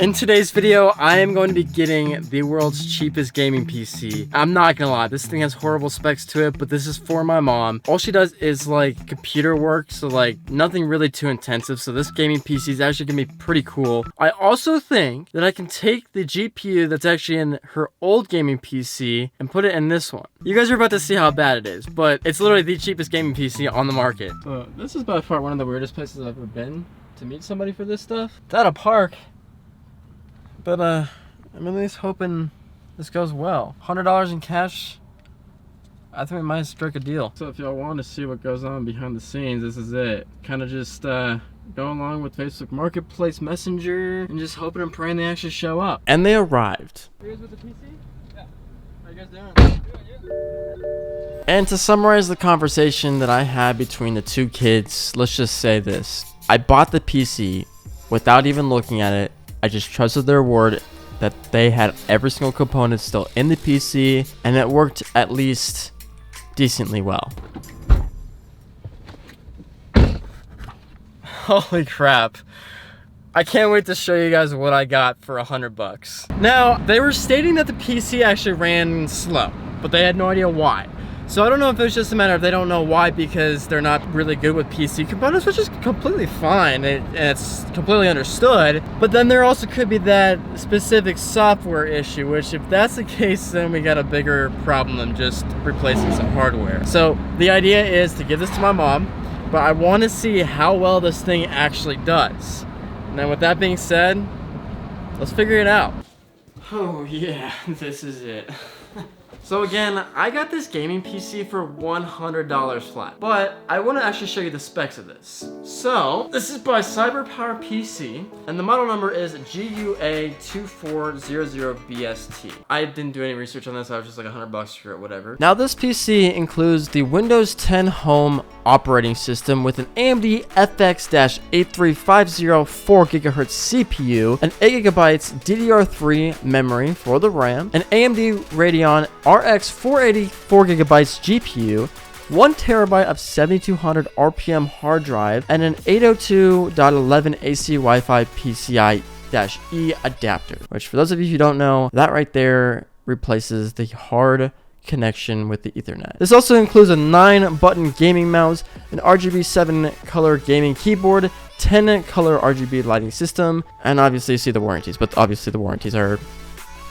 In today's video, I am going to be getting the world's cheapest gaming PC. I'm not gonna lie, this thing has horrible specs to it, but this is for my mom. All she does is like computer work, so like nothing really too intensive. So this gaming PC is actually gonna be pretty cool. I also think that I can take the GPU that's actually in her old gaming PC and put it in this one. You guys are about to see how bad it is, but it's literally the cheapest gaming PC on the market. So this is by far one of the weirdest places I've ever been to meet somebody for this stuff. It's at a park. But I'm at least hoping this goes well. $100 in cash, I think we might strike a deal. So if y'all want to see what goes on behind the scenes, this is it. Kind of just go along with Facebook Marketplace Messenger and just hoping and praying they actually show up. And they arrived. You guys with the PC? Yeah. How you guys doing? Good, yeah. And to summarize the conversation that I had between the two kids, let's just say this. I bought the PC without even looking at it. I just trusted their word that they had every single component still in the PC, and it worked at least decently well. Holy crap. I can't wait to show you guys what I got for $100. Now, they were stating that the PC actually ran slow, but they had no idea why. So I don't know if it's just a matter of they don't know why because they're not really good with PC components, which is completely fine and it's completely understood. But then there also could be that specific software issue, which if that's the case, then we got a bigger problem than just replacing some hardware. So the idea is to give this to my mom, but I want to see how well this thing actually does. Now with that being said, let's figure it out. Oh yeah, this is it. So again, I got this gaming PC for $100 flat, but I want to actually show you the specs of this. So this is by CyberPower PC, and the model number is GUA2400BST. I didn't do any research on this. I was just like $100 for it, whatever. Now this PC includes the Windows 10 Home operating system with an AMD FX-8350 4GHz CPU, an 8GB DDR3 memory for the RAM, an AMD Radeon RX 480 4GB GPU, 1TB of 7200 RPM hard drive, and an 802.11 AC Wi-Fi PCI-E adapter, which for those of you who don't know, that right there replaces the hard connection with the Ethernet. This also includes a 9-button gaming mouse, an RGB 7 color gaming keyboard, 10 color RGB lighting system, and obviously you see the warranties, but obviously the warranties are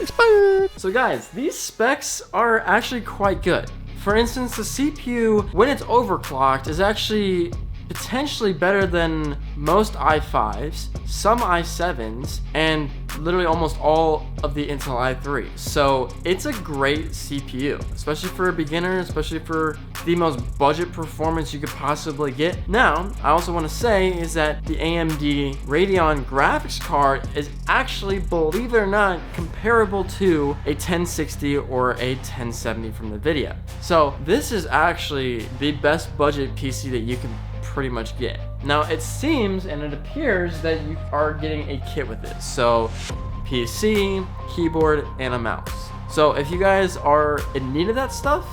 expired. So guys, these specs are actually quite good. For instance, the CPU, when it's overclocked, is actually potentially better than most i5s, some i7s, and literally almost all of the Intel i3. So it's a great CPU, especially for a beginner, especially for the most budget performance you could possibly get. Now, I also want to say is that the AMD Radeon graphics card is actually, believe it or not, comparable to a 1060 or a 1070 from the video. So this is actually the best budget PC that you can pretty much get. Now it seems and it appears that you are getting a kit with this. So PC, keyboard, and a mouse. So if you guys are in need of that stuff,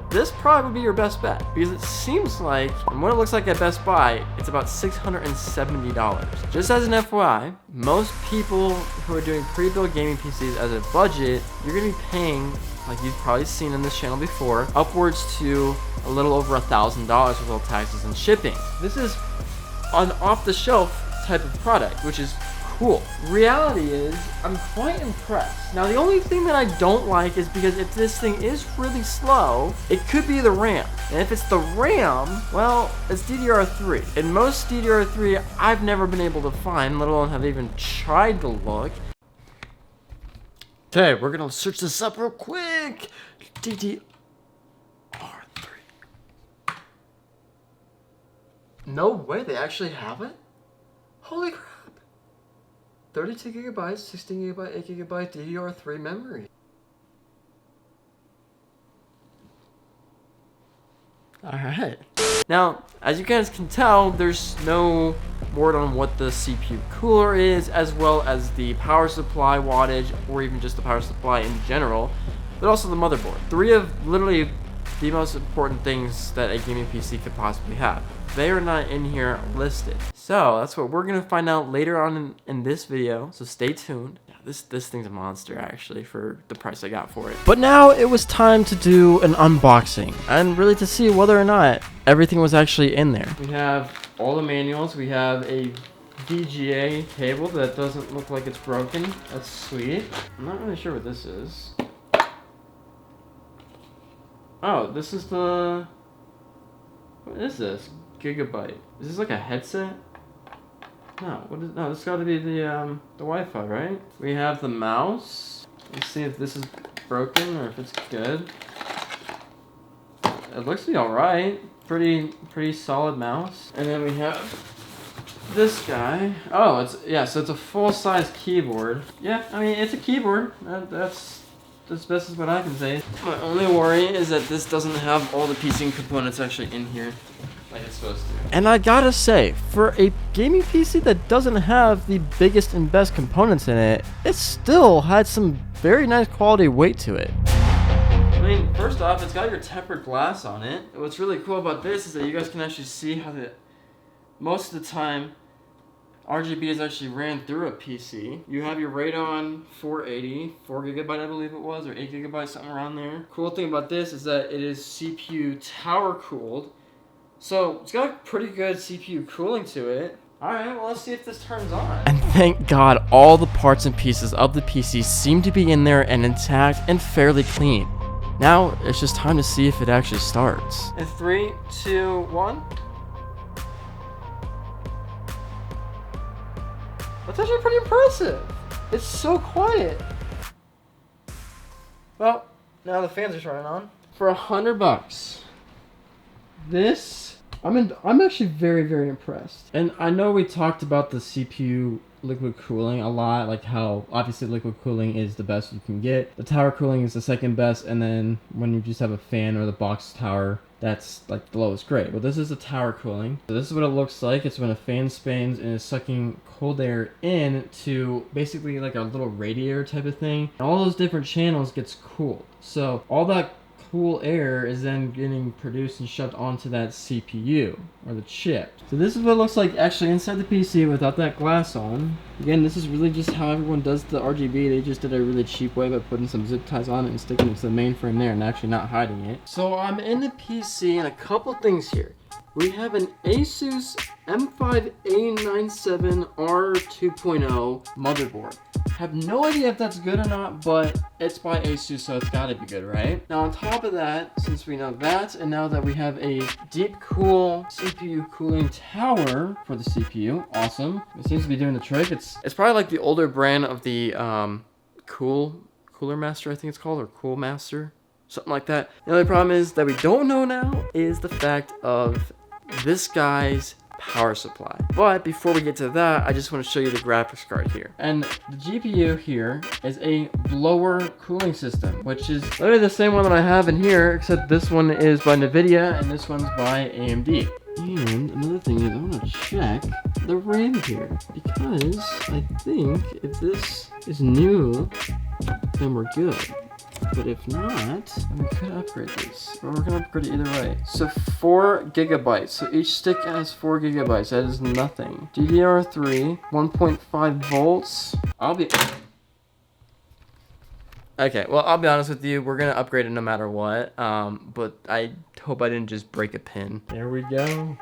this probably would be your best bet because it seems like, and what it looks like at Best Buy, it's about $670. Just as an FYI, most people who are doing pre-built gaming PCs as a budget, you're gonna be paying, like you've probably seen on this channel before, upwards to a little over $1,000 with all taxes and shipping. This is an off-the-shelf type of product, which is cool. Reality is, I'm quite impressed. Now, the only thing that I don't like is because if this thing is really slow, it could be the RAM. And if it's the RAM, well, it's DDR3. And most DDR3 I've never been able to find, let alone have even tried to look. Okay, we're gonna search this up real quick. DDR3. No way, they actually have it? Holy crap. 32 gigabytes, 16 gigabyte, 8 gigabyte DDR3 memory. Alright. Now, as you guys can tell, there's no word on what the CPU cooler is, as well as the power supply wattage, or even just the power supply in general, but also the motherboard. Three of literally the most important things that a gaming PC could possibly have. They are not in here listed. So that's what we're gonna find out later on in this video, so stay tuned. Yeah, this thing's a monster actually for the price I got for it. But now it was time to do an unboxing and really to see whether or not everything was actually in there. We have all the manuals. We have a VGA cable that doesn't look like it's broken. That's sweet. I'm not really sure what this is. Oh, this is the... What is this? Gigabyte. Is this like a headset? No, what is... No, this got to be the Wi-Fi, right? We have the mouse. Let's see if this is broken or if it's good. It looks to be alright. Pretty solid mouse. And then we have this guy. Oh, so it's a full-size keyboard. Yeah, I mean, it's a keyboard. That's as best as what I can say. My only worry is that this doesn't have all the PC components actually in here like it's supposed to. And I gotta say, for a gaming PC that doesn't have the biggest and best components in it, it still had some very nice quality weight to it. I mean, first off, it's got your tempered glass on it. What's really cool about this is that you guys can actually see how most of the time RGB is actually ran through a PC. You have your Radeon 480, 4GB I believe it was, or 8GB, something around there. Cool thing about this is that it is CPU tower cooled. So it's got pretty good CPU cooling to it. Alright, well let's see if this turns on. And thank God all the parts and pieces of the PC seem to be in there and intact and fairly clean. Now it's just time to see if it actually starts. In 3, 2, 1. That's actually pretty impressive. It's so quiet. Well, now the fans are turning on. For $100, this, I'm actually very impressed. And I know we talked about the CPU liquid cooling a lot, like how obviously liquid cooling is the best you can get. The tower cooling is the second best, and then when you just have a fan or the box tower, that's like the lowest grade. But this is the tower cooling. So this is what it looks like. It's when a fan spins and is sucking cold air in to basically like a little radiator type of thing. And all those different channels gets cooled. So all that cool air is then getting produced and shoved onto that CPU or the chip. So this is what it looks like actually inside the PC without that glass on. Again, this is really just how everyone does the RGB. They just did a really cheap way by putting some zip ties on it and sticking it to the mainframe there and actually not hiding it. So I'm in the PC and a couple things here. We have an Asus M5A97R2.0 motherboard. Have no idea if that's good or not, but it's by Asus, so it's gotta be good, right? Now on top of that, since we know that, and now that we have a deep cool CPU cooling tower for the CPU, awesome. It seems to be doing the trick. It's probably like the older brand of the Cooler Master, I think it's called, or Cool Master, something like that. The only problem is that we don't know now is the fact of this guy's power supply. But before we get to that, I just want to show you the graphics card here. And the GPU here is a blower cooling system, which is literally the same one that I have in here, except this one is by NVIDIA and this one's by AMD. And another thing is I want to check the RAM here, because I think if this is new, then we're good. But if not, then we could upgrade this. Or we're gonna upgrade it either way. So 4 gigabytes. So each stick has 4 gigabytes. That is nothing. DDR3, 1.5 volts. Okay, well, I'll be honest with you. We're gonna upgrade it no matter what. But I hope I didn't just break a pin. There we go.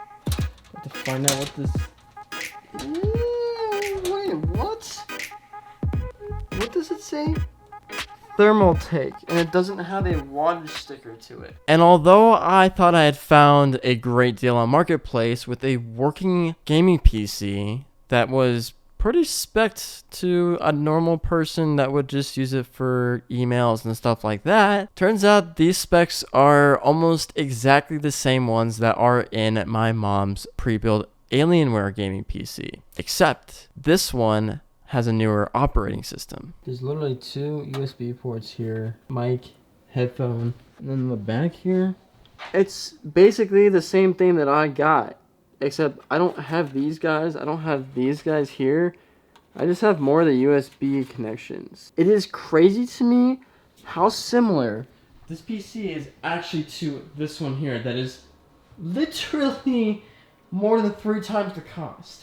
Have to find out what this... Wait, what? What does it say? Thermal take, and it doesn't have a wattage sticker to it. And although I thought I had found a great deal on Marketplace with a working gaming PC that was pretty spec'd to a normal person that would just use it for emails and stuff like that, turns out these specs are almost exactly the same ones that are in my mom's pre-built Alienware gaming PC, except this one has a newer operating system. There's literally 2 USB ports here, mic, headphone, and then in the back here, it's basically the same thing that I got, except I don't have these guys, I don't have these guys here, I just have more of the USB connections. It is crazy to me how similar This PC is actually to this one here that is literally more than 3 times the cost.